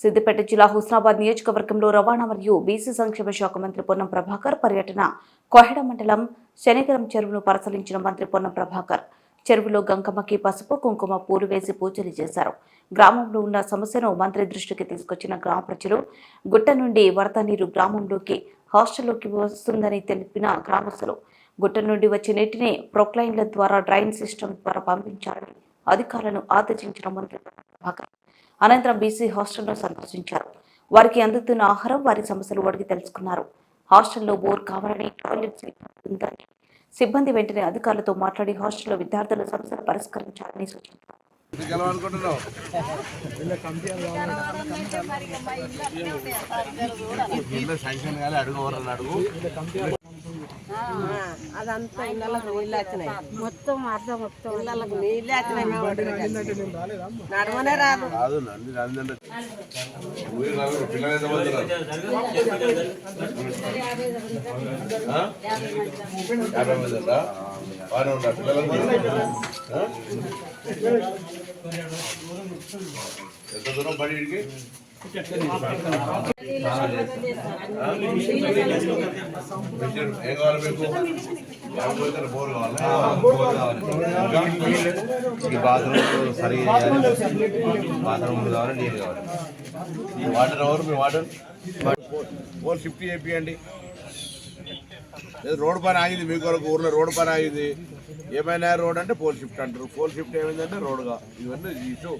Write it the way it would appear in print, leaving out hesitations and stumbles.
సిద్దిపేట జిల్లా హుస్నాబాద్ నియోజకవర్గంలో రవాణా మరియు బీసీ సంక్షేమ శాఖ మంత్రి పొన్నం ప్రభాకర్ పర్యటన. కోహెడ మండలం శనిగరం చెరువును పరిశీలించిన మంత్రి పొన్నం ప్రభాకర్ చెరువులో గంగమ్మకి పసుపు కుంకుమ పూలు వేసి పూజలు చేశారు. గ్రామంలో ఉన్న సమస్యను మంత్రి దృష్టికి తీసుకొచ్చిన గ్రామ ప్రజలు గుట్ట నుండి వరద నీరు గ్రామంలోకి హాస్టల్లోకి వస్తుందని తెలిపిన గ్రామస్తులు గుట్ట నుండి వచ్చే నీటిని ప్రొక్లైన్ల ద్వారా డ్రైన్ సిస్టమ్ ద్వారా పంపించాలని అధికారులను ఆదేశించిన మంత్రి ప్రభాకర్ అనంతరం బీసీ హాస్టల్లో సందర్శించారు. వారికి అందుతున్న ఆహారం, వారి సమస్యలు అడిగి తెలుసుకున్నారు. హాస్టల్లో బోర్ కావాలని, టాయిలెట్ ఉందని సిబ్బంది వెంటనే అధికారులతో మాట్లాడి హాస్టల్లో విద్యార్థుల సమస్యలు పరిష్కరించాలని సూచించారు. అదంతా ఇళ్ళకు నీళ్ళు వచ్చినాయి, మొత్తం అర్థం మొత్తం ఇళ్ళకు నీళ్ళు వచ్చినాయి. నడవనే రాదు. ఎంత దూరం పడికి ఏం కావాలి మీకు? బోర్ కావాలి. బాత్రూమ్ సరిగా బాత్రూమ్ కావాలి, నీళ్ళు కావాలి. వాటర్ ఎవరు? మీ వాటర్ పోల్ షిఫ్ట్ చేయండి. రోడ్ పని ఆగింది, మీ కొరకు ఊర్లో రోడ్ పని ఆగింది. ఏమైనా రోడ్ అంటే పోల్ షిఫ్ట్ అంటారు. పోల్ షిఫ్ట్ ఏమైందంటే రోడ్గా. ఇవన్నీ ఇష్యూ.